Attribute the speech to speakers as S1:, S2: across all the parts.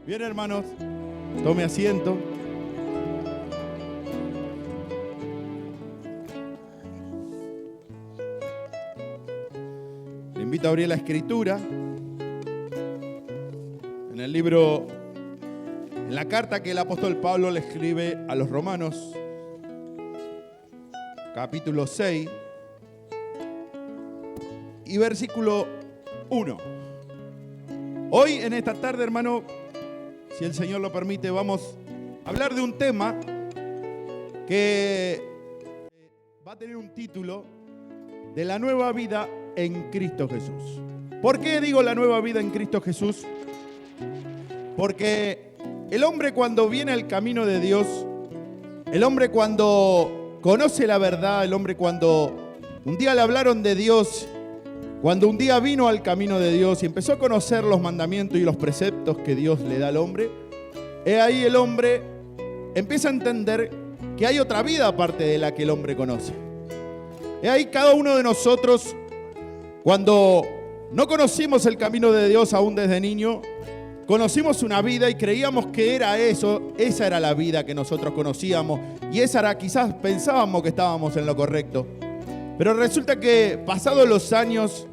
S1: Bien, hermanos, tome asiento. Le invito a abrir la Escritura en el libro, en la carta que el apóstol Pablo le escribe a los Romanos, capítulo 6 y versículo 1. Hoy, en esta tarde, hermano, si el Señor lo permite, vamos a hablar de un tema que va a tener un título de la nueva vida en Cristo Jesús. ¿Por qué digo la nueva vida en Cristo Jesús? Porque el hombre cuando viene al camino de Dios, el hombre cuando conoce la verdad, el hombre cuando un día le hablaron de Dios, cuando un día vino al camino de Dios y empezó a conocer los mandamientos y los preceptos que Dios le da al hombre, ahí el hombre empieza a entender que hay otra vida aparte de la que el hombre conoce. Ahí cada uno de nosotros, cuando no conocimos el camino de Dios aún desde niño, conocimos una vida y creíamos que era eso, esa era la vida que nosotros conocíamos y esa era, quizás pensábamos que estábamos en lo correcto. Pero resulta que pasados los años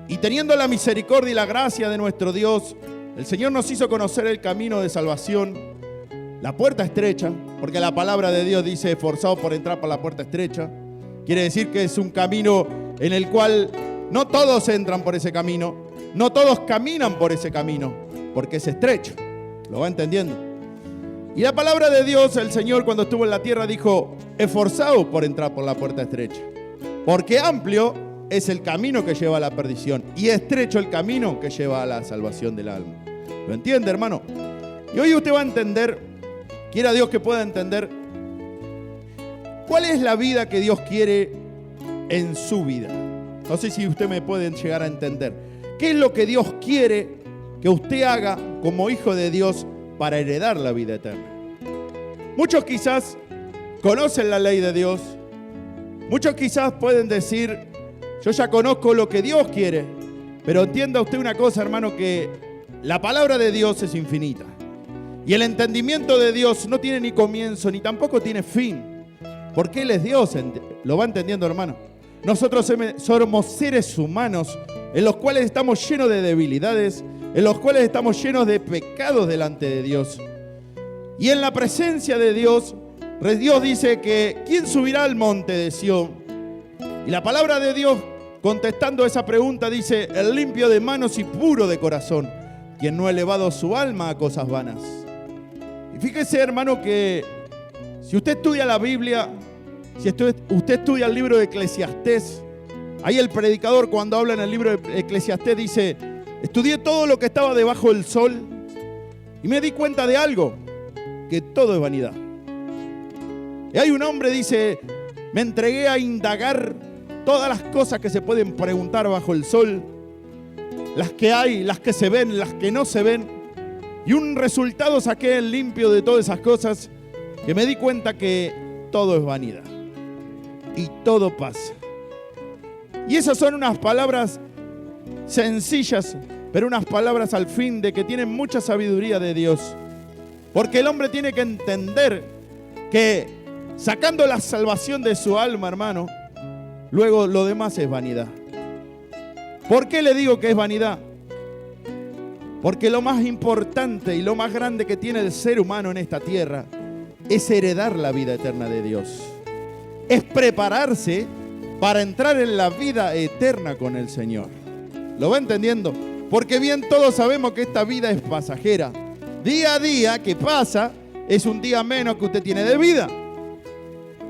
S1: y teniendo la misericordia y la gracia de nuestro Dios, el Señor nos hizo conocer el camino de salvación, la puerta estrecha, porque la palabra de Dios dice esforzado por entrar por la puerta estrecha. Quiere decir que es un camino en el cual no todos entran por ese camino, no todos caminan por ese camino, porque es estrecho. ¿Lo va entendiendo? Y la palabra de Dios, el Señor cuando estuvo en la tierra dijo, esforzado por entrar por la puerta estrecha, porque amplio es el camino que lleva a la perdición y estrecho el camino que lleva a la salvación del alma. ¿Lo entiende, hermano? Y hoy usted va a entender, quiera Dios que pueda entender, cuál es la vida que Dios quiere en su vida. No sé si usted me puede llegar a entender. ¿Qué es lo que Dios quiere que usted haga como hijo de Dios para heredar la vida eterna? Muchos quizás conocen la ley de Dios. Muchos quizás pueden decir, yo ya conozco lo que Dios quiere. Pero entienda usted una cosa, hermano, que la palabra de Dios es infinita. Y el entendimiento de Dios no tiene ni comienzo, ni tampoco tiene fin. Porque Él es Dios. ¿Lo va entendiendo, hermano? Nosotros somos seres humanos en los cuales estamos llenos de debilidades, en los cuales estamos llenos de pecados delante de Dios. Y en la presencia de Dios, Dios dice que ¿quién subirá al monte de Sión? Y la palabra de Dios, contestando esa pregunta, dice, el limpio de manos y puro de corazón, quien no ha elevado su alma a cosas vanas. Y fíjese, hermano, que si usted estudia la Biblia, si usted estudia el libro de Eclesiastés, ahí el predicador cuando habla en el libro de Eclesiastés dice, estudié todo lo que estaba debajo del sol y me di cuenta de algo, que todo es vanidad. Y hay un hombre, dice, me entregué a indagar todas las cosas que se pueden preguntar bajo el sol, las que hay, las que se ven, las que no se ven, y un resultado saqué en limpio de todas esas cosas, que me di cuenta que todo es vanidad y todo pasa. Y esas son unas palabras sencillas, pero unas palabras al fin de que tienen mucha sabiduría de Dios. Porque el hombre tiene que entender que sacando la salvación de su alma, hermano, luego lo demás es vanidad. ¿Por qué le digo que es vanidad? Porque lo más importante y lo más grande que tiene el ser humano en esta tierra es heredar la vida eterna de Dios. Es prepararse para entrar en la vida eterna con el Señor. ¿Lo va entendiendo? Porque bien todos sabemos que esta vida es pasajera. Día a día que pasa es un día menos que usted tiene de vida.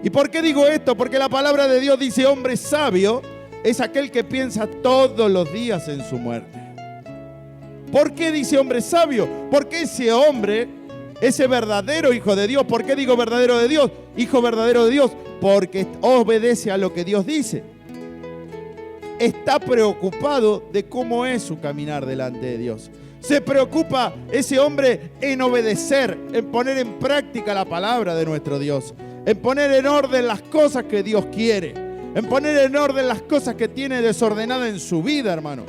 S1: ¿Y por qué digo esto? Porque la palabra de Dios dice, hombre sabio es aquel que piensa todos los días en su muerte. ¿Por qué dice hombre sabio? Porque ese hombre, ese verdadero hijo de Dios, ¿por qué digo verdadero de Dios? Hijo verdadero de Dios, porque obedece a lo que Dios dice. Está preocupado de cómo es su caminar delante de Dios. Se preocupa ese hombre en obedecer, en poner en práctica la palabra de nuestro Dios, en poner en orden las cosas que Dios quiere, en poner en orden las cosas que tiene desordenadas en su vida, hermano.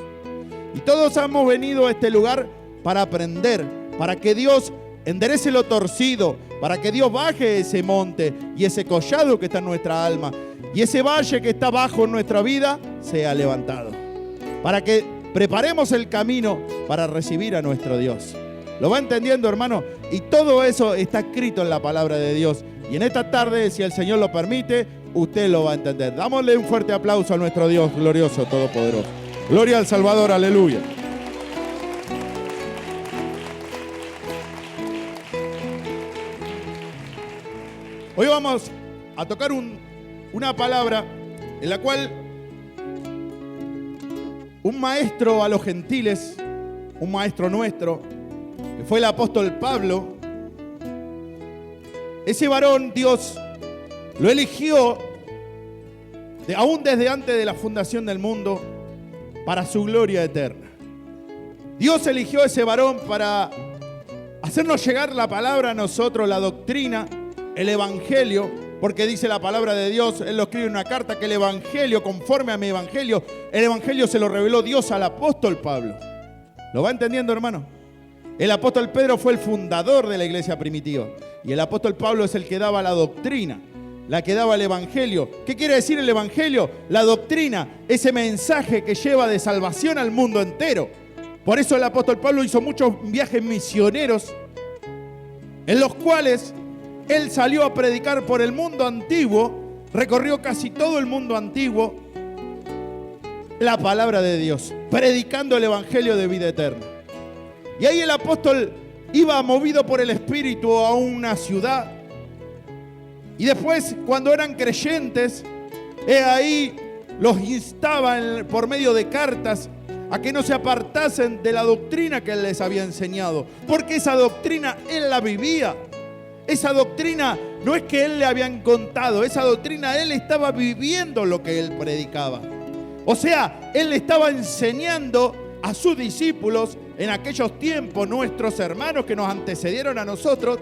S1: Y todos hemos venido a este lugar para aprender, para que Dios enderece lo torcido, para que Dios baje ese monte y ese collado que está en nuestra alma y ese valle que está bajo en nuestra vida sea levantado. Para que preparemos el camino para recibir a nuestro Dios. ¿Lo va entendiendo, hermano? Y todo eso está escrito en la palabra de Dios. Y en esta tarde, si el Señor lo permite, usted lo va a entender. Dámosle un fuerte aplauso a nuestro Dios glorioso, todopoderoso. Gloria al Salvador, aleluya. Hoy vamos a tocar una palabra en la cual un maestro a los gentiles, un maestro nuestro, que fue el apóstol Pablo, ese varón Dios lo eligió aún desde antes de la fundación del mundo para su gloria eterna. Dios eligió a ese varón para hacernos llegar la palabra a nosotros, la doctrina, el evangelio, porque dice la palabra de Dios, Él lo escribe en una carta, que el evangelio, conforme a mi evangelio, el evangelio se lo reveló Dios al apóstol Pablo. ¿Lo va entendiendo, hermano? El apóstol Pedro fue el fundador de la iglesia primitiva y el apóstol Pablo es el que daba la doctrina, la que daba el evangelio. ¿Qué quiere decir el evangelio? La doctrina, ese mensaje que lleva de salvación al mundo entero. Por eso el apóstol Pablo hizo muchos viajes misioneros en los cuales él salió a predicar por el mundo antiguo, recorrió casi todo el mundo antiguo, la palabra de Dios, predicando el evangelio de vida eterna. Y ahí el apóstol iba movido por el Espíritu a una ciudad. Y después, cuando eran creyentes, ahí los instaba por medio de cartas a que no se apartasen de la doctrina que él les había enseñado. Porque esa doctrina él la vivía. Esa doctrina no es que él le habían contado, esa doctrina él estaba viviendo lo que él predicaba. O sea, él le estaba enseñando a sus discípulos en aquellos tiempos, nuestros hermanos que nos antecedieron a nosotros,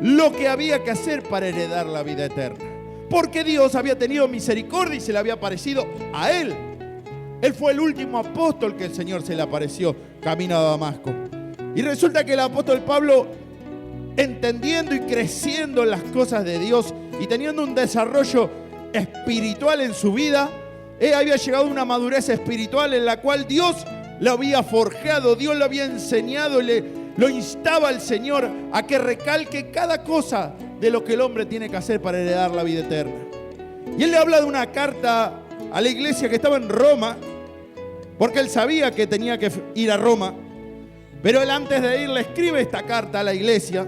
S1: lo que había que hacer para heredar la vida eterna. Porque Dios había tenido misericordia y se le había aparecido a él. Él fue el último apóstol que el Señor se le apareció camino a Damasco. Y resulta que el apóstol Pablo, entendiendo y creciendo en las cosas de Dios y teniendo un desarrollo espiritual en su vida, había llegado a una madurez espiritual en la cual Dios lo había forjado, Dios lo había enseñado y lo instaba al Señor a que recalque cada cosa de lo que el hombre tiene que hacer para heredar la vida eterna. Y él le habla de una carta a la iglesia que estaba en Roma, porque él sabía que tenía que ir a Roma, pero él antes de ir le escribe esta carta a la iglesia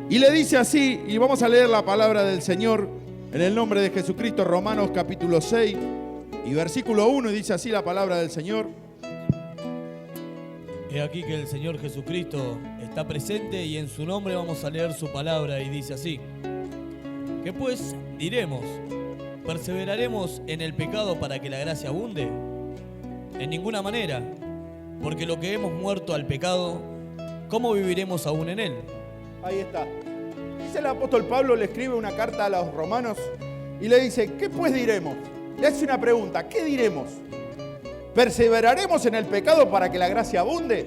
S1: y le dice así, y vamos a leer la palabra del Señor en el nombre de Jesucristo, Romanos capítulo 6 y versículo 1, y dice así la palabra del Señor.
S2: He aquí que el Señor Jesucristo está presente y en su nombre vamos a leer su palabra y dice así: ¿qué pues diremos? ¿Perseveraremos en el pecado para que la gracia abunde? En ninguna manera, porque lo que hemos muerto al pecado, ¿cómo viviremos aún en él?
S1: Ahí está. Dice el apóstol Pablo, le escribe una carta a los romanos y le dice, ¿qué pues diremos? Le hace una pregunta, ¿qué diremos? ¿Perseveraremos en el pecado para que la gracia abunde?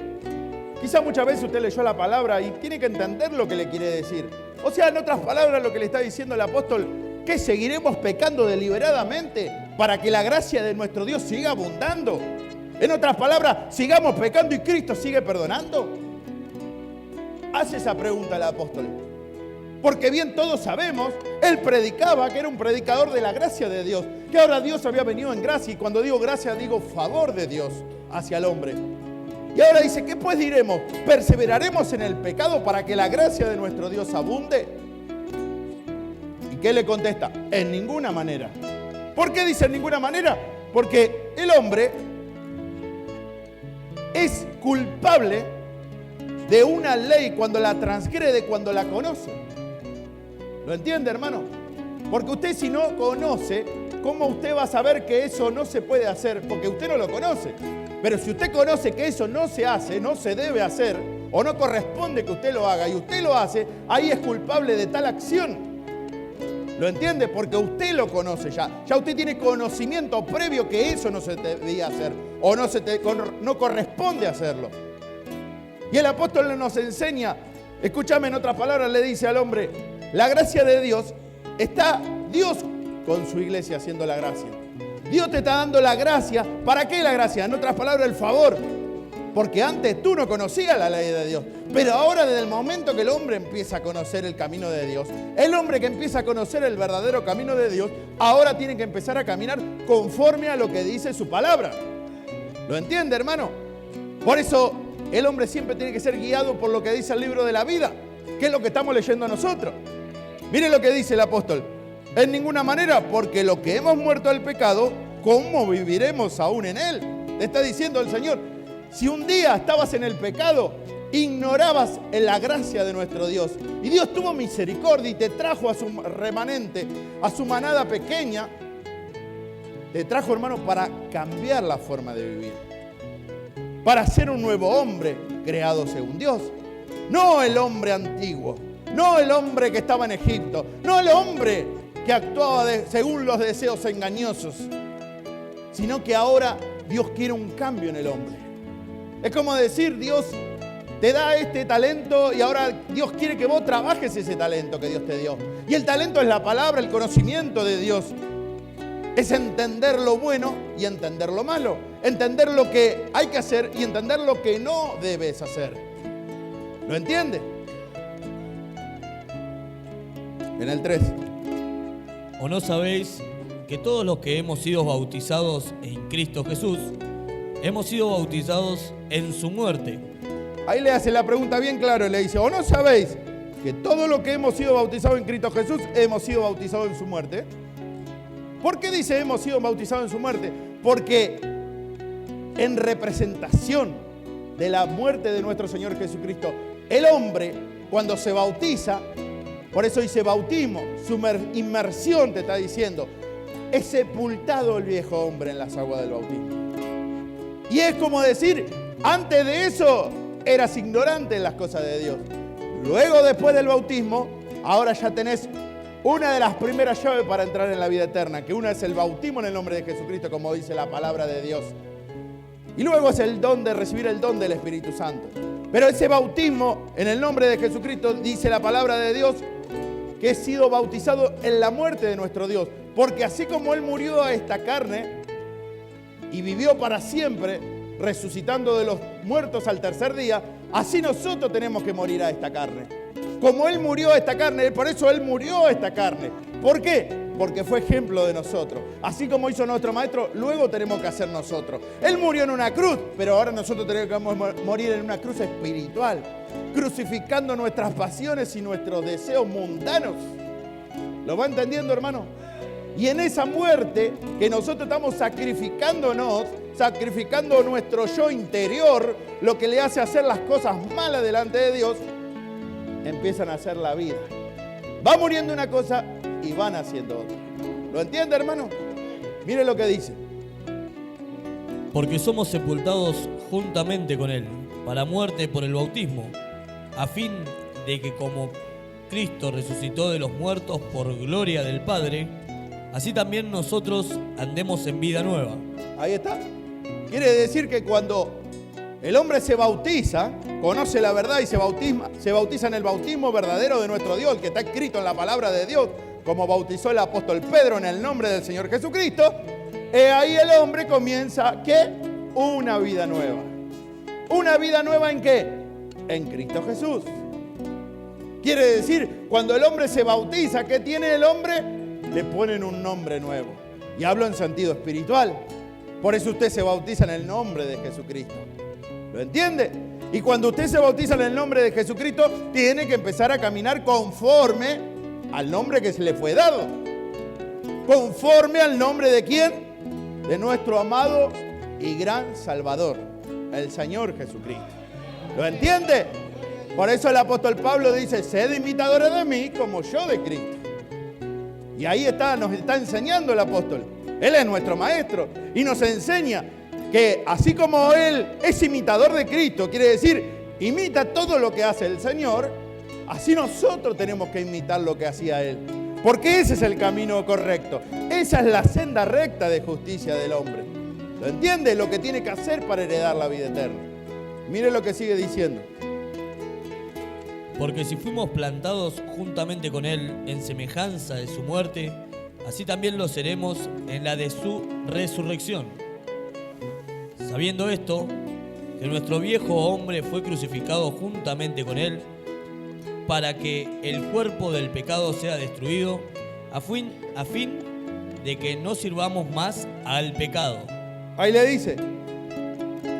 S1: Quizá muchas veces usted leyó la palabra y tiene que entender lo que le quiere decir. O sea, en otras palabras, lo que le está diciendo el apóstol, ¿que seguiremos pecando deliberadamente para que la gracia de nuestro Dios siga abundando? En otras palabras, ¿sigamos pecando y Cristo sigue perdonando? Hace esa pregunta el apóstol. Porque bien todos sabemos, él predicaba que era un predicador de la gracia de Dios, que ahora Dios había venido en gracia, y cuando digo gracia digo favor de Dios hacia el hombre. Y ahora dice, ¿qué pues diremos? ¿Perseveraremos en el pecado para que la gracia de nuestro Dios abunde? ¿Y qué le contesta? En ninguna manera. ¿Por qué dice en ninguna manera? Porque el hombre es culpable de una ley cuando la transgrede, cuando la conoce. ¿Lo entiende, hermano? Porque usted, si no conoce, ¿cómo usted va a saber que eso no se puede hacer? Porque usted no lo conoce. Pero si usted conoce que eso no se hace, no se debe hacer, o no corresponde que usted lo haga y usted lo hace, ahí es culpable de tal acción. ¿Lo entiende? Porque usted lo conoce ya. Ya usted tiene conocimiento previo que eso no se debía hacer o no corresponde hacerlo. Y el apóstol nos enseña, escúchame, en otras palabras, le dice al hombre, la gracia de Dios, está Dios con su iglesia haciendo la gracia. Dios te está dando la gracia. ¿Para qué la gracia? En otras palabras, el favor. Porque antes tú no conocías la ley de Dios. Pero ahora, desde el momento que el hombre empieza a conocer el camino de Dios, el hombre que empieza a conocer el verdadero camino de Dios, ahora tiene que empezar a caminar conforme a lo que dice su palabra. ¿Lo entiende, hermano? Por eso el hombre siempre tiene que ser guiado por lo que dice el libro de la vida, que es lo que estamos leyendo nosotros. Mire lo que dice el apóstol. En ninguna manera, porque lo que hemos muerto al pecado, ¿cómo viviremos aún en él? Te está diciendo el Señor. Si un día estabas en el pecado, ignorabas en la gracia de nuestro Dios. Y Dios tuvo misericordia y te trajo a su remanente, a su manada pequeña. Te trajo, hermano, para cambiar la forma de vivir. Para ser un nuevo hombre creado según Dios. No el hombre antiguo. No el hombre que estaba en Egipto. No el hombre que actuaba según los deseos engañosos. Sino que ahora Dios quiere un cambio en el hombre. Es como decir, Dios te da este talento y ahora Dios quiere que vos trabajes ese talento que Dios te dio. Y el talento es la palabra, el conocimiento de Dios. Es entender lo bueno y entender lo malo. Entender lo que hay que hacer y entender lo que no debes hacer. ¿Lo entiende? En el 3.
S2: ¿O no sabéis que todos los que hemos sido bautizados en Cristo Jesús, hemos sido bautizados en su muerte?
S1: Ahí le hace la pregunta bien claro y le dice, ¿o no sabéis que todo lo que hemos sido bautizados en Cristo Jesús, hemos sido bautizados en su muerte? ¿Por qué dice hemos sido bautizados en su muerte? Porque en representación de la muerte de nuestro Señor Jesucristo, el hombre cuando se bautiza, por eso dice bautismo, inmersión te está diciendo, es sepultado el viejo hombre en las aguas del bautismo. Y es como decir, antes de eso eras ignorante en las cosas de Dios. Luego, después del bautismo, ahora ya tenés una de las primeras llaves para entrar en la vida eterna, que una es el bautismo en el nombre de Jesucristo, como dice la palabra de Dios. Y luego es el don de recibir el don del Espíritu Santo. Pero ese bautismo en el nombre de Jesucristo, dice la palabra de Dios, que he sido bautizado en la muerte de nuestro Dios. Porque así como Él murió a esta carne y vivió para siempre, resucitando de los muertos al tercer día, así nosotros tenemos que morir a esta carne. Como Él murió a esta carne, por eso Él murió a esta carne. ¿Por qué? Porque fue ejemplo de nosotros. Así como hizo nuestro Maestro, luego tenemos que hacer nosotros. Él murió en una cruz, pero ahora nosotros tenemos que morir en una cruz espiritual, crucificando nuestras pasiones y nuestros deseos mundanos. ¿Lo va entendiendo, hermano? Y en esa muerte que nosotros estamos sacrificándonos, sacrificando nuestro yo interior, lo que le hace hacer las cosas malas delante de Dios, empiezan a hacer la vida. Va muriendo una cosa y van haciendo otra. ¿Lo entiende, hermano? Mire lo que dice.
S2: Porque somos sepultados juntamente con Él, para muerte por el bautismo, a fin de que como Cristo resucitó de los muertos por gloria del Padre, así también nosotros andemos en vida nueva.
S1: Ahí está. Quiere decir que cuando el hombre se bautiza, conoce la verdad y se bautiza en el bautismo verdadero de nuestro Dios, el que está escrito en la palabra de Dios, como bautizó el apóstol Pedro en el nombre del Señor Jesucristo, ahí el hombre comienza, ¿qué? Una vida nueva. ¿Una vida nueva en qué? En Cristo Jesús. Quiere decir, cuando el hombre se bautiza, ¿qué tiene el hombre? Le ponen un nombre nuevo. Y hablo en sentido espiritual. Por eso usted se bautiza en el nombre de Jesucristo. ¿Lo entiende? Y cuando usted se bautiza en el nombre de Jesucristo, tiene que empezar a caminar conforme al nombre que se le fue dado. ¿Conforme al nombre de quién? De nuestro amado y gran Salvador, el Señor Jesucristo. ¿Lo entiende? Por eso el apóstol Pablo dice, sed imitadores de mí como yo de Cristo. Y ahí está, nos está enseñando el apóstol. Él es nuestro maestro y nos enseña que así como Él es imitador de Cristo, quiere decir, imita todo lo que hace el Señor, así nosotros tenemos que imitar lo que hacía Él. Porque ese es el camino correcto. Esa es la senda recta de justicia del hombre. ¿Lo entiende? Lo que tiene que hacer para heredar la vida eterna. Mire lo que sigue diciendo.
S2: Porque si fuimos plantados juntamente con Él en semejanza de su muerte, así también lo seremos en la de su resurrección. Sabiendo esto, que nuestro viejo hombre fue crucificado juntamente con Él, para que el cuerpo del pecado sea destruido, a fin de que no sirvamos más al pecado.
S1: Ahí le dice,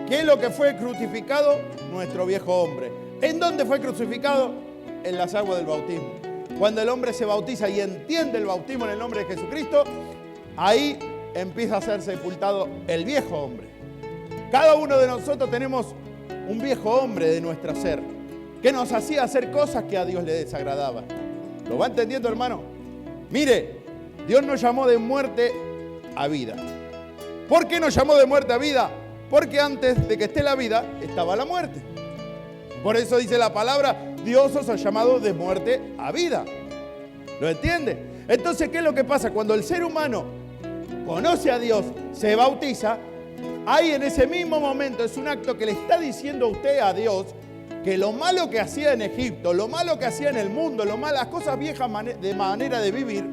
S1: ¿qué es lo que fue crucificado? Nuestro viejo hombre. ¿En dónde fue crucificado? En las aguas del bautismo. Cuando el hombre se bautiza y entiende el bautismo en el nombre de Jesucristo, ahí empieza a ser sepultado el viejo hombre. Cada uno de nosotros tenemos un viejo hombre de nuestro ser, que nos hacía hacer cosas que a Dios le desagradaba. ¿Lo va entendiendo, hermano? Mire, Dios nos llamó de muerte a vida. ¿Por qué nos llamó de muerte a vida? Porque antes de que esté la vida, estaba la muerte. Por eso dice la palabra, Dios os ha llamado de muerte a vida. ¿Lo entiende? Entonces, ¿qué es lo que pasa? Cuando el ser humano conoce a Dios, se bautiza, ahí en ese mismo momento es un acto que le está diciendo a usted a Dios que lo malo que hacía en Egipto, lo malo que hacía en el mundo, las cosas viejas de manera de vivir,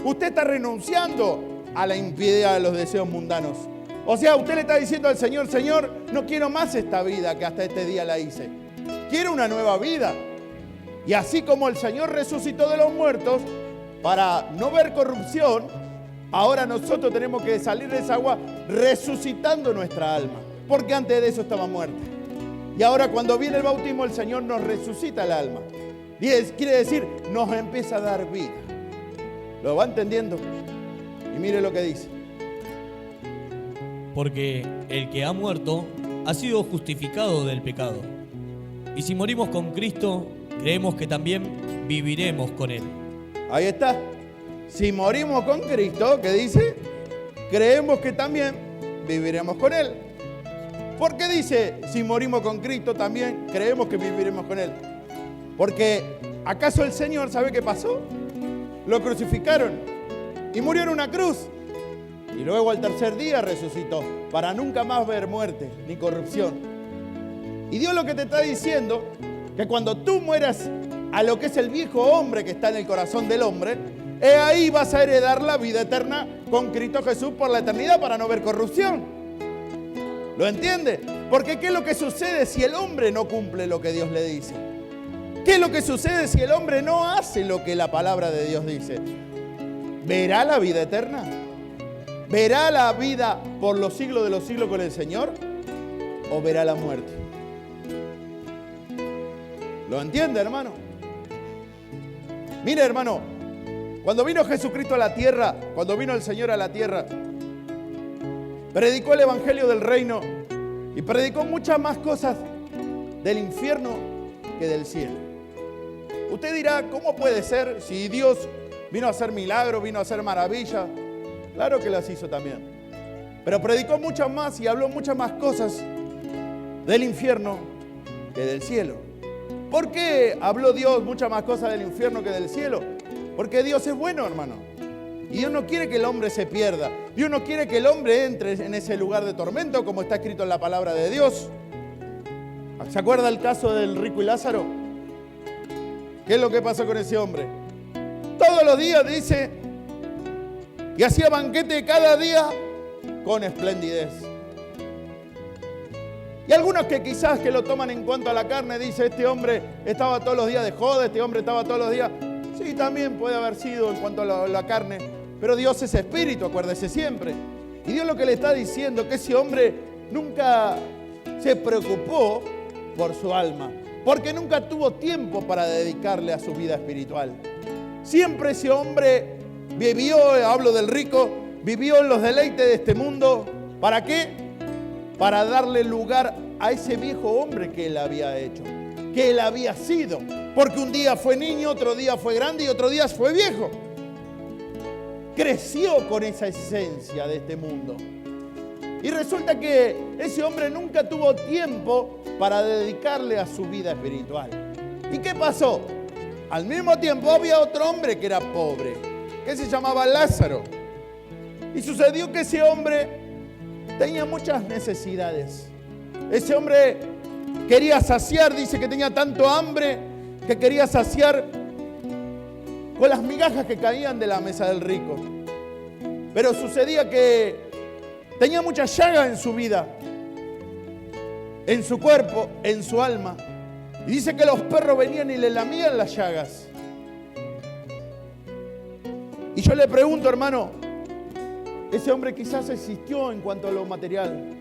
S1: usted está renunciando a la impiedad de los deseos mundanos. O sea, usted le está diciendo al Señor, Señor, no quiero más esta vida que hasta este día la hice. Quiero una nueva vida. Y así como el Señor resucitó de los muertos para no ver corrupción, ahora nosotros tenemos que salir de esa agua resucitando nuestra alma. Porque antes de eso estaba muerta. Y ahora cuando viene el bautismo, el Señor nos resucita el alma. Quiere decir, nos empieza a dar vida. ¿Lo va entendiendo? Y mire lo que dice.
S2: Porque el que ha muerto ha sido justificado del pecado. Y si morimos con Cristo, creemos que también viviremos con Él.
S1: Ahí está. Si morimos con Cristo, ¿qué dice? Creemos que también viviremos con Él. ¿Por qué dice, si morimos con Cristo, también creemos que viviremos con Él? Porque, ¿acaso el Señor sabe qué pasó? Lo crucificaron y murió en una cruz. Y luego al tercer día resucitó para nunca más ver muerte ni corrupción. Y Dios lo que te está diciendo, que cuando tú mueras a lo que es el viejo hombre que está en el corazón del hombre, ahí vas a heredar la vida eterna con Cristo Jesús por la eternidad para no ver corrupción. ¿Lo entiende? Porque ¿qué es lo que sucede si el hombre no cumple lo que Dios le dice? ¿Qué es lo que sucede si el hombre no hace lo que la palabra de Dios dice? ¿Verá la vida eterna? ¿Verá la vida por los siglos de los siglos con el Señor? ¿O verá la muerte? ¿Lo entiende, hermano? Mire, hermano, cuando vino Jesucristo a la tierra, cuando vino el Señor a la tierra, predicó el evangelio del reino y predicó muchas más cosas del infierno que del cielo. Usted dirá, ¿cómo puede ser si Dios vino a hacer milagros, vino a hacer maravillas? Claro que las hizo también. Pero predicó muchas más y habló muchas más cosas del infierno que del cielo. ¿Por qué habló Dios muchas más cosas del infierno que del cielo? Porque Dios es bueno, hermano. Y Dios no quiere que el hombre se pierda. Dios no quiere que el hombre entre en ese lugar de tormento, como está escrito en la palabra de Dios. ¿Se acuerda el caso del rico y Lázaro? ¿Qué es lo que pasó con ese hombre? Todos los días dice que hacía banquete cada día con esplendidez. Y algunos que quizás que lo toman en cuanto a la carne, dice, este hombre estaba todos los días de joda, este hombre estaba todos los días. Sí, también puede haber sido en cuanto a la carne, pero Dios es espíritu, acuérdese siempre. Y Dios lo que le está diciendo, que ese hombre nunca se preocupó por su alma, porque nunca tuvo tiempo para dedicarle a su vida espiritual. Siempre ese hombre vivió, hablo del rico, vivió en los deleites de este mundo. ¿Para qué? Para darle lugar a ese viejo hombre que él había hecho, que él había sido. Porque un día fue niño, otro día fue grande y otro día fue viejo. Creció con esa esencia de este mundo. Y resulta que ese hombre nunca tuvo tiempo para dedicarle a su vida espiritual. ¿Y qué pasó? Al mismo tiempo había otro hombre que era pobre, que se llamaba Lázaro. Y sucedió que ese hombre tenía muchas necesidades. Ese hombre quería saciar, dice que tenía tanto hambre que quería saciar con las migajas que caían de la mesa del rico. Pero sucedía que tenía mucha llaga en su vida, en su cuerpo, en su alma. Y dice que los perros venían y le lamían las llagas. Y yo le pregunto, hermano, ese hombre quizás existió en cuanto a lo material,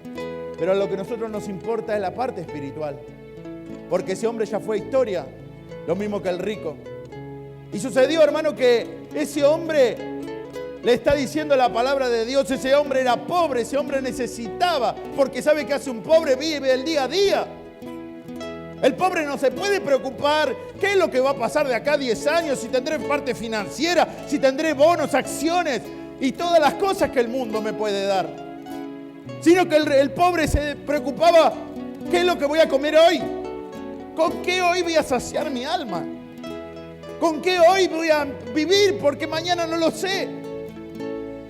S1: pero lo que a nosotros nos importa es la parte espiritual. Porque ese hombre ya fue historia, lo mismo que el rico. Y sucedió, hermano, que ese hombre le está diciendo la palabra de Dios. Ese hombre era pobre, ese hombre necesitaba, porque sabe que hace un pobre, vive el día a día. El pobre no se puede preocupar qué es lo que va a pasar de acá a 10 años, si tendré parte financiera, si tendré bonos, acciones y todas las cosas que el mundo me puede dar. Sino que el pobre se preocupaba, ¿qué es lo que voy a comer hoy? ¿Con qué hoy voy a saciar mi alma? ¿Con qué hoy voy a vivir? Porque mañana no lo sé.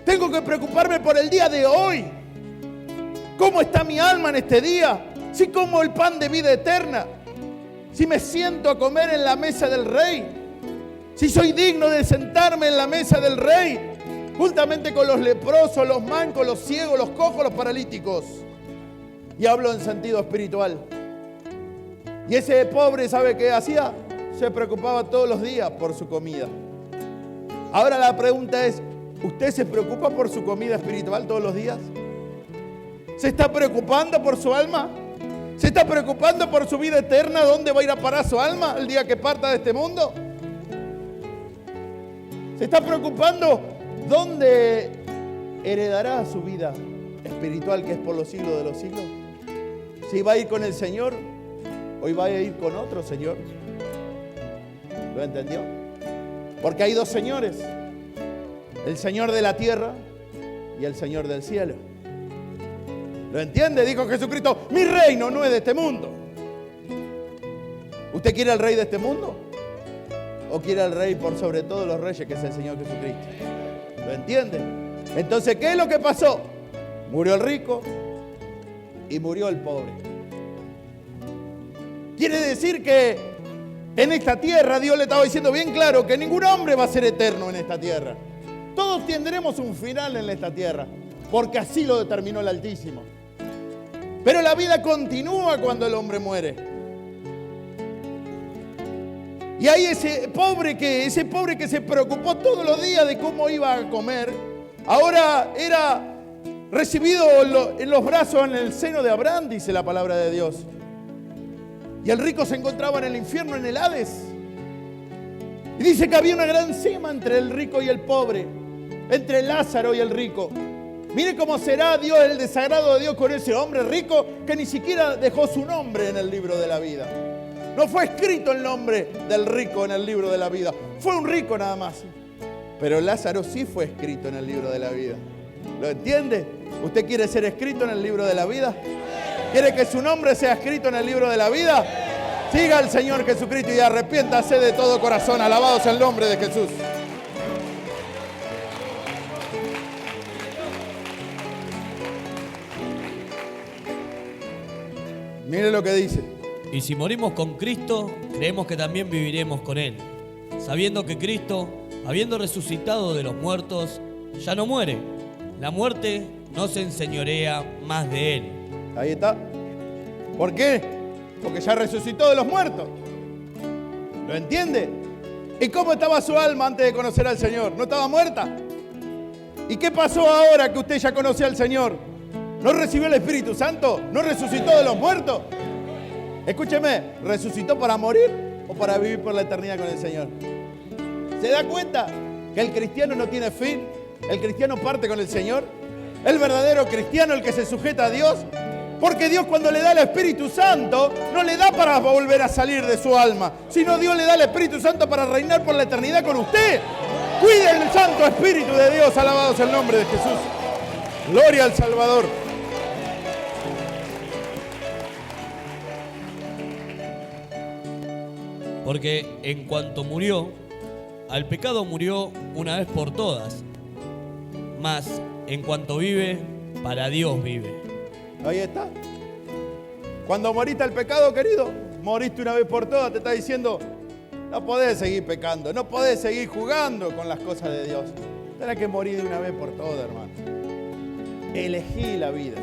S1: Tengo que preocuparme por el día de hoy. ¿Cómo está mi alma en este día? Si como el pan de vida eterna. Si me siento a comer en la mesa del Rey. Si soy digno de sentarme en la mesa del Rey. Juntamente con los leprosos, los mancos, los ciegos, los cojos, los paralíticos. Y hablo en sentido espiritual. Y ese pobre, ¿sabe qué hacía? Se preocupaba todos los días por su comida. Ahora la pregunta es, ¿usted se preocupa por su comida espiritual todos los días? ¿Se está preocupando por su alma? ¿Se está preocupando por su vida eterna? ¿Dónde va a ir a parar su alma el día que parta de este mundo? ¿Se está preocupando dónde heredará su vida espiritual, que es por los siglos de los siglos? ¿Si va a ir con el Señor o va a ir con otro Señor? ¿Lo entendió? Porque hay dos señores: el Señor de la tierra y el Señor del cielo. ¿Lo entiende? Dijo Jesucristo: mi reino no es de este mundo. ¿Usted quiere al rey de este mundo? ¿O quiere al rey por sobre todos los reyes, que es el Señor Jesucristo? ¿Lo entiende? Entonces, ¿qué es lo que pasó? Murió el rico y murió el pobre. Quiere decir que en esta tierra Dios le estaba diciendo bien claro que ningún hombre va a ser eterno en esta tierra. Todos tendremos un final en esta tierra, porque así lo determinó el Altísimo. Pero la vida continúa cuando el hombre muere. Y hay ese pobre que se preocupó todos los días de cómo iba a comer, ahora era recibido en los brazos, en el seno de Abraham, dice la palabra de Dios. Y el rico se encontraba en el infierno, en el Hades. Y dice que había una gran cima entre el rico y el pobre, entre Lázaro y el rico. Mire cómo será Dios, el desagrado de Dios con ese hombre rico que ni siquiera dejó su nombre en el libro de la vida. No fue escrito el nombre del rico en el libro de la vida. Fue un rico nada más. Pero Lázaro sí fue escrito en el libro de la vida. ¿Lo entiende? ¿Usted quiere ser escrito en el libro de la vida? ¿Quiere que su nombre sea escrito en el libro de la vida? Siga al Señor Jesucristo y arrepiéntase de todo corazón. Alabado sea el nombre de Jesús. Mire lo que dice.
S2: Y si morimos con Cristo, creemos que también viviremos con Él, sabiendo que Cristo, habiendo resucitado de los muertos, ya no muere. La muerte no se enseñorea más de Él.
S1: Ahí está. ¿Por qué? Porque ya resucitó de los muertos. ¿Lo entiende? ¿Y cómo estaba su alma antes de conocer al Señor? ¿No estaba muerta? ¿Y qué pasó ahora que usted ya conoce al Señor? ¿No recibió el Espíritu Santo? ¿No resucitó de los muertos? Escúcheme, ¿resucitó para morir o para vivir por la eternidad con el Señor? ¿Se da cuenta que el cristiano no tiene fin? ¿El cristiano parte con el Señor? ¿El verdadero cristiano, el que se sujeta a Dios? Porque Dios, cuando le da el Espíritu Santo, no le da para volver a salir de su alma, sino Dios le da el Espíritu Santo para reinar por la eternidad con usted. Cuide el Santo Espíritu de Dios, alabado sea el nombre de Jesús. Gloria al Salvador.
S2: Porque en cuanto murió, al pecado murió una vez por todas, mas en cuanto vive, para Dios vive.
S1: Ahí está. Cuando moriste al pecado, querido, moriste una vez por todas, te está diciendo, no podés seguir pecando, no podés seguir jugando con las cosas de Dios. Tenés que morir de una vez por todas, hermano. Elegí la vida.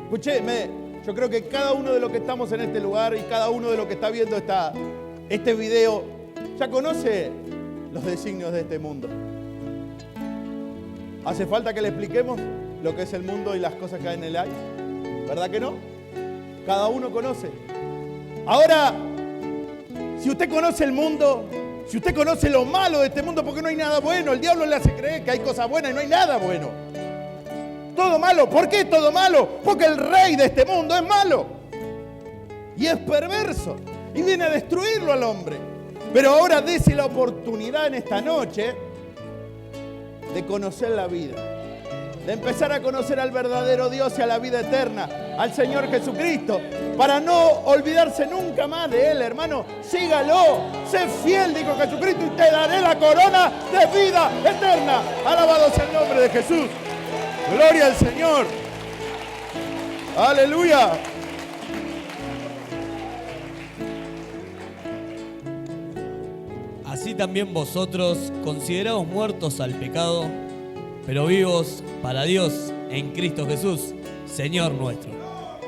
S1: Escúcheme, yo creo que cada uno de los que estamos en este lugar y cada uno de los que está viendo este video, ya conoce los designios de este mundo. ¿Hace falta que le expliquemos lo que es el mundo y las cosas que hay en el aire? ¿Verdad que no? Cada uno conoce. Ahora, si usted conoce el mundo, si usted conoce lo malo de este mundo, porque no hay nada bueno, el diablo le hace creer que hay cosas buenas y no hay nada bueno. Todo malo. ¿Por qué todo malo? Porque el rey de este mundo es malo. Y es perverso. Y viene a destruirlo al hombre. Pero ahora dese la oportunidad en esta noche de conocer la vida. De empezar a conocer al verdadero Dios y a la vida eterna, al Señor Jesucristo, para no olvidarse nunca más de Él, hermano. Sígalo, sé fiel, dijo Jesucristo, y te daré la corona de vida eterna. Alabado sea el nombre de Jesús. Gloria al Señor. Aleluya.
S2: Así también vosotros, consideraos muertos al pecado, pero vivos para Dios en Cristo Jesús, Señor nuestro.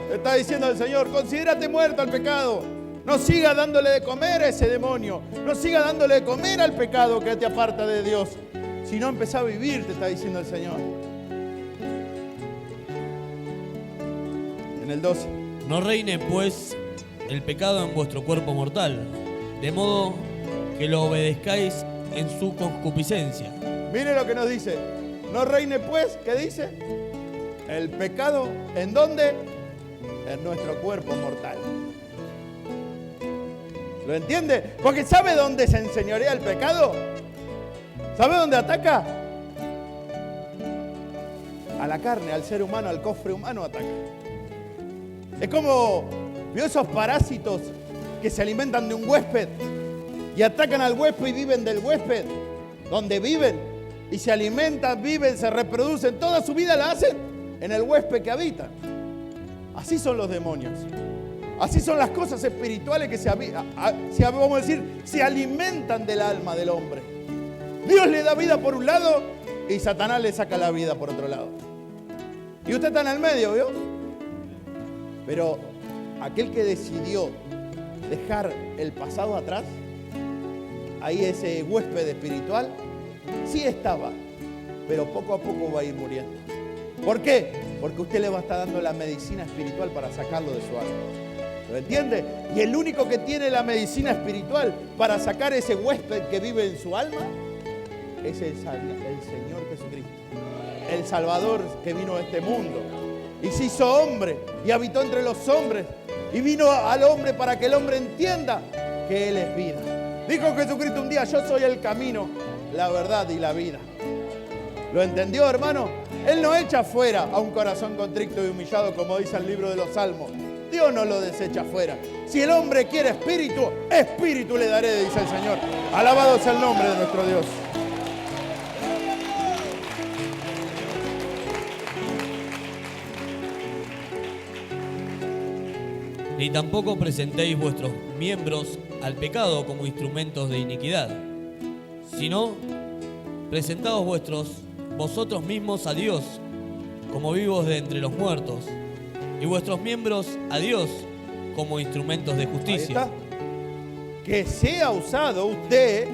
S1: Te está diciendo el Señor, considérate muerto al pecado. No siga dándole de comer a ese demonio. No siga dándole de comer al pecado que te aparta de Dios. Si no, empezá a vivir, te está diciendo el Señor. En el 12.
S2: No reine, pues, el pecado en vuestro cuerpo mortal, de modo que lo obedezcáis en su concupiscencia.
S1: Mire lo que nos dice. No reine, pues, ¿qué dice? El pecado, ¿en dónde? En nuestro cuerpo mortal. ¿Lo entiende? Porque ¿sabe dónde se enseñorea el pecado? ¿Sabe dónde ataca? A la carne, al ser humano, al cofre humano ataca. Es como, ¿vio esos parásitos que se alimentan de un huésped y atacan al huésped y viven del huésped? Donde viven y se alimentan, viven, se reproducen, toda su vida la hacen en el huésped que habitan. Así son los demonios. Así son las cosas espirituales que vamos a decir, se alimentan del alma del hombre. Dios le da vida por un lado y Satanás le saca la vida por otro lado. Y usted está en el medio, ¿vio? Pero aquel que decidió dejar el pasado atrás, ahí ese huésped espiritual, sí estaba, pero poco a poco va a ir muriendo. ¿Por qué? Porque usted le va a estar dando la medicina espiritual para sacarlo de su alma. ¿Lo entiende? Y el único que tiene la medicina espiritual para sacar ese huésped que vive en su alma es el Señor Jesucristo, el Salvador que vino a este mundo y se hizo hombre y habitó entre los hombres y vino al hombre para que el hombre entienda que Él es vida. Dijo Jesucristo un día, yo soy el camino, la verdad y la vida. ¿Lo entendió, hermano? Él no echa fuera a un corazón contrito y humillado, como dice el libro de los Salmos. Dios no lo desecha fuera. Si el hombre quiere espíritu, espíritu le daré, dice el Señor. Alabado sea el nombre de nuestro Dios.
S2: Ni tampoco presentéis vuestros miembros al pecado como instrumentos de iniquidad, sino presentaos vosotros mismos a Dios como vivos de entre los muertos, y vuestros miembros a Dios como instrumentos de justicia.
S1: Ahí está. Que sea usado usted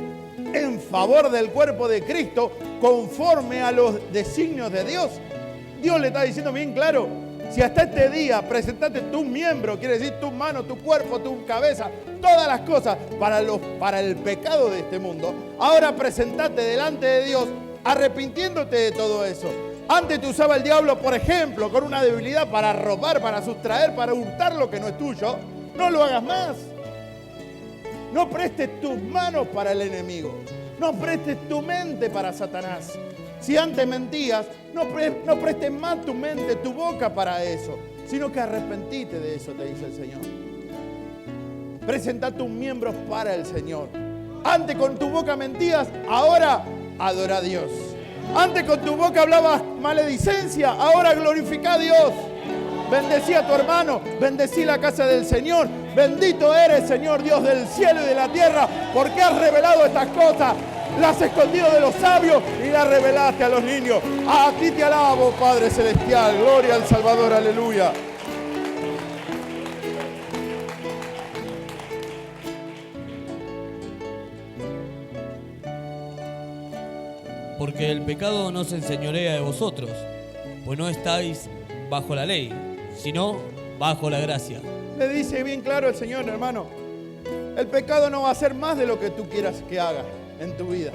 S1: en favor del cuerpo de Cristo conforme a los designios de Dios. Dios le está diciendo bien claro, si hasta este día presentaste tus miembros, quiere decir tus manos, tu cuerpo, tu cabeza, todas las cosas para el pecado de este mundo, ahora presentate delante de Dios arrepintiéndote de todo eso. Antes te usaba el diablo, por ejemplo, con una debilidad para robar, para sustraer, para hurtar lo que no es tuyo. No lo hagas más. No prestes tus manos para el enemigo. No prestes tu mente para Satanás. Si antes mentías, no prestes más tu mente, tu boca para eso, sino que arrepentite de eso, te dice el Señor. Presenta tus miembros para el Señor. Antes con tu boca mentías, ahora adora a Dios. Antes con tu boca hablabas maledicencia, ahora glorifica a Dios. bendecí a tu hermano, bendecí la casa del Señor. Bendito eres, Señor Dios del cielo y de la tierra, porque has revelado estas cosas. Las has escondido de los sabios y las revelaste a los niños. A ti te alabo, Padre Celestial. Gloria al Salvador, aleluya.
S2: Porque el pecado no se enseñorea de vosotros, pues no estáis bajo la ley, sino bajo la gracia.
S1: Le dice bien claro el Señor, hermano. El pecado no va a ser más de lo que tú quieras que haga en tu vida.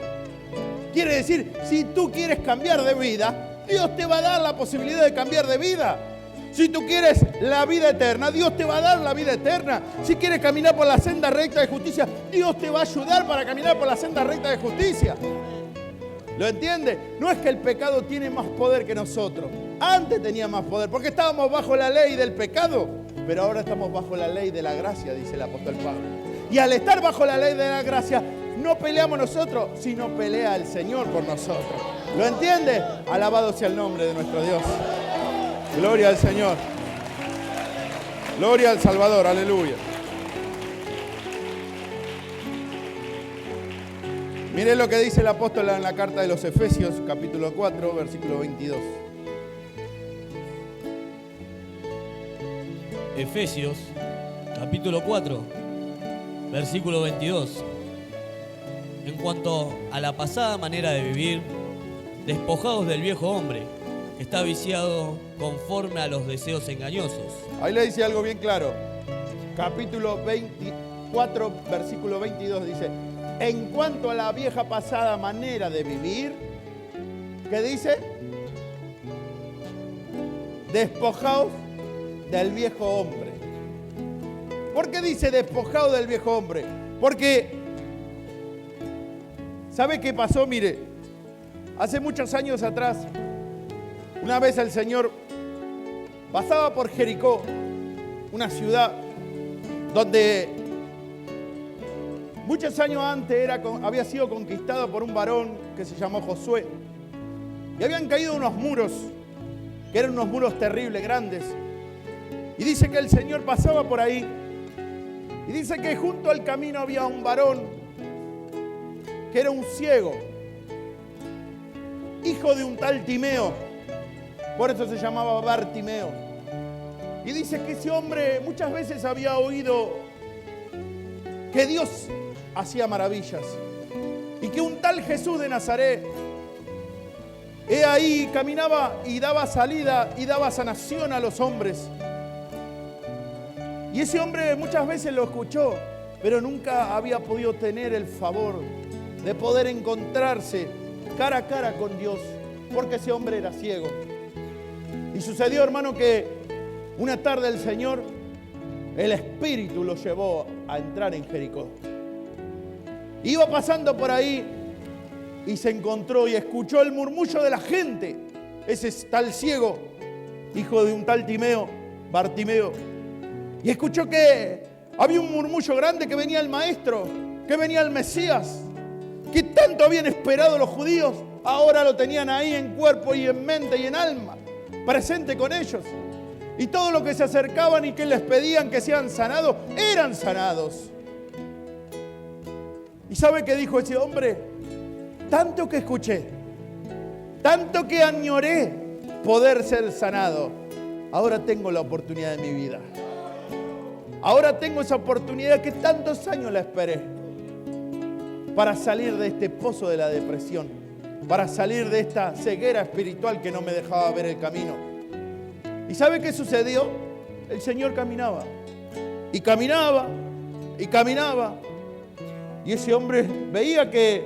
S1: Quiere decir, si tú quieres cambiar de vida, Dios te va a dar la posibilidad de cambiar de vida. Si tú quieres la vida eterna, Dios te va a dar la vida eterna. Si quieres caminar por la senda recta de justicia, Dios te va a ayudar para caminar por la senda recta de justicia. ¿Lo entiende? No es que el pecado tiene más poder que nosotros. Antes tenía más poder, porque estábamos bajo la ley del pecado, pero ahora estamos bajo la ley de la gracia, dice el apóstol Pablo. Y al estar bajo la ley de la gracia, no peleamos nosotros, sino pelea el Señor por nosotros. ¿Lo entiende? Alabado sea el nombre de nuestro Dios. Gloria al Señor. Gloria al Salvador, aleluya. Miren lo que dice el apóstol en la carta de los Efesios, capítulo 4, versículo 22.
S2: Efesios, capítulo 4, versículo 22. En cuanto a la pasada manera de vivir, despojados del viejo hombre, que está viciado conforme a los deseos engañosos.
S1: Ahí le dice algo bien claro. Capítulo 24, versículo 22 dice: en cuanto a la vieja pasada manera de vivir, ¿qué dice? Despojaos del viejo hombre. ¿Por qué dice despojaos del viejo hombre? Porque, ¿sabe qué pasó? Mire, hace muchos años atrás, una vez el Señor pasaba por Jericó, una ciudad donde muchos años antes había sido conquistada por un varón que se llamó Josué. Y habían caído unos muros, que eran unos muros terribles, grandes. Y dice que el Señor pasaba por ahí. Y dice que junto al camino había un varón que era un ciego, hijo de un tal Timeo. Por eso se llamaba Bartimeo. Y dice que ese hombre muchas veces había oído que Dios hacía maravillas y que un tal Jesús de Nazaret, ahí caminaba y daba salida y daba sanación a los hombres. Y ese hombre muchas veces lo escuchó, pero nunca había podido tener el favor de poder encontrarse cara a cara con Dios, porque ese hombre era ciego. Y sucedió, hermano, que una tarde el Señor, el Espíritu lo llevó a entrar en Jericó. Iba pasando por ahí y se encontró y escuchó el murmullo de la gente. Ese tal ciego, hijo de un tal Timeo, Bartimeo. Y escuchó que había un murmullo grande, que venía el Maestro, que venía el Mesías, que tanto habían esperado los judíos. Ahora lo tenían ahí en cuerpo y en mente y en alma, presente con ellos. Y todo lo que se acercaban y que les pedían que sean sanados, eran sanados. ¿Y sabe qué dijo ese hombre? Tanto que escuché, tanto que añoré poder ser sanado, ahora tengo la oportunidad de mi vida. Ahora tengo esa oportunidad que tantos años la esperé, para salir de este pozo de la depresión, para salir de esta ceguera espiritual que no me dejaba ver el camino. ¿Y sabe qué sucedió? El Señor caminaba, y caminaba, y caminaba. Y ese hombre veía que,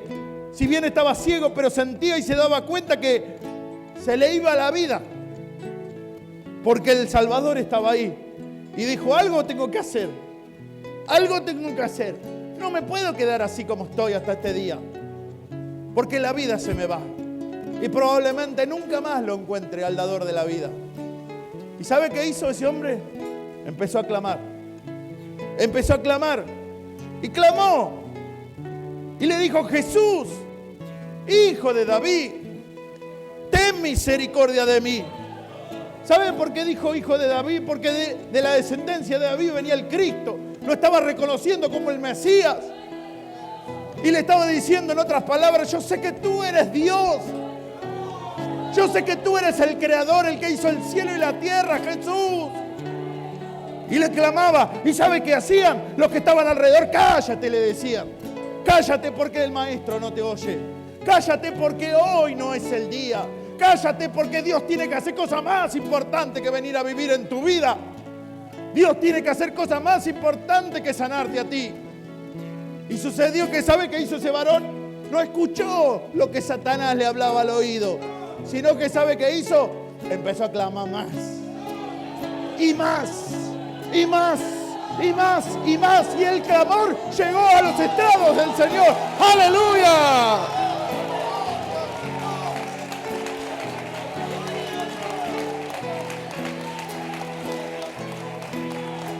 S1: si bien estaba ciego, pero sentía y se daba cuenta que se le iba la vida, porque el Salvador estaba ahí. Y dijo, algo tengo que hacer, algo tengo que hacer. No me puedo quedar así como estoy hasta este día, porque la vida se me va. Y probablemente nunca más lo encuentre al dador de la vida. ¿Y sabe qué hizo ese hombre? Empezó a clamar. Empezó a clamar. Y clamó. Y le dijo, Jesús, Hijo de David, ten misericordia de mí. ¿Saben por qué dijo hijo de David? Porque de la descendencia de David venía el Cristo. Lo estaba reconociendo como el Mesías. Y le estaba diciendo en otras palabras, yo sé que tú eres Dios. Yo sé que tú eres el creador, el que hizo el cielo y la tierra, Jesús. Y le clamaba. ¿Y sabe qué hacían? Los que estaban alrededor, cállate, le decían. Cállate porque el maestro no te oye. Cállate porque hoy no es el día. Cállate porque Dios tiene que hacer cosas más importantes que venir a vivir en tu vida. Dios tiene que hacer cosas más importantes que sanarte a ti. Y sucedió que, ¿sabe qué hizo ese varón? No escuchó lo que Satanás le hablaba al oído, sino que, ¿sabe qué hizo? Empezó a clamar más. Y más. Y más. Y más. Y más. Y el clamor llegó a los estrados del Señor. ¡Aleluya!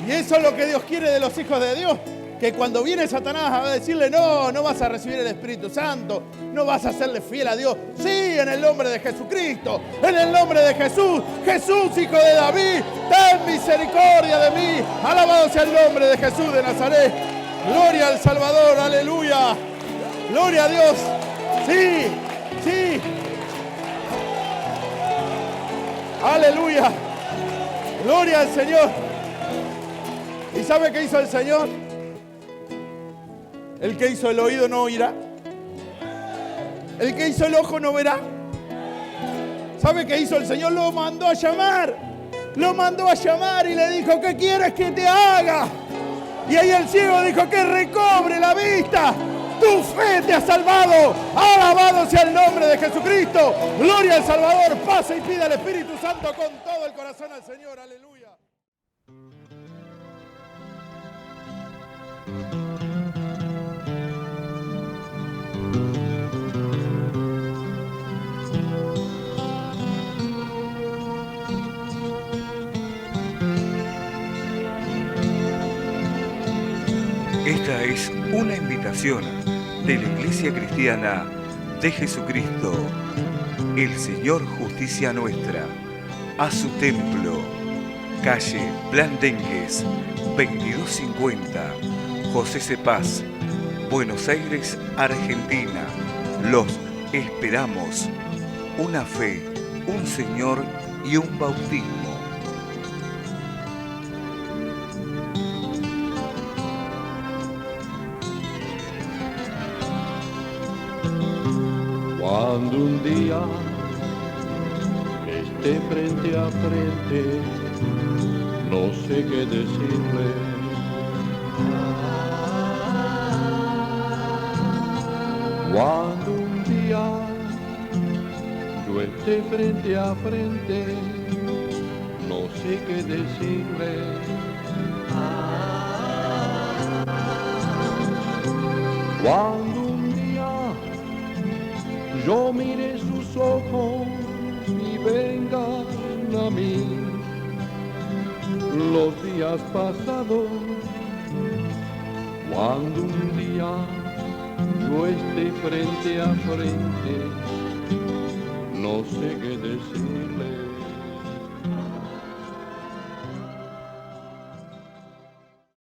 S1: Y eso es lo que Dios quiere de los hijos de Dios. Que cuando viene Satanás a decirle, no vas a recibir el Espíritu Santo, no vas a serle fiel a Dios. Sí, en el nombre de Jesucristo, en el nombre de Jesús. Jesús, hijo de David, ten misericordia de mí. Alabado sea el nombre de Jesús de Nazaret. Gloria al Salvador, aleluya. Gloria a Dios. Sí, sí. Aleluya. Gloria al Señor. ¿Y sabe qué hizo el Señor? El que hizo el oído no oirá. El que hizo el ojo no verá. ¿Sabe qué hizo el Señor? Lo mandó a llamar. Lo mandó a llamar y le dijo, ¿qué quieres que te haga? Y ahí el ciego dijo, que recobre la vista. Tu fe te ha salvado. Alabado sea el nombre de Jesucristo. Gloria al Salvador. Pasa y pida al Espíritu Santo con todo el corazón al Señor. Aleluya.
S3: Esta es una invitación de la Iglesia Cristiana de Jesucristo, el Señor Justicia Nuestra, a su templo, calle Blandengues, 2250, José C. Paz, Buenos Aires, Argentina. Los esperamos. Una fe, un Señor y un bautismo.
S4: Cuando un día esté frente a frente, no sé qué decirle. Cuando un día yo esté frente a frente, no sé qué decirle. Cuando un día yo mire sus ojos y vengan a mí los días pasados. Cuando un día yo esté frente a frente, no sé qué decirle.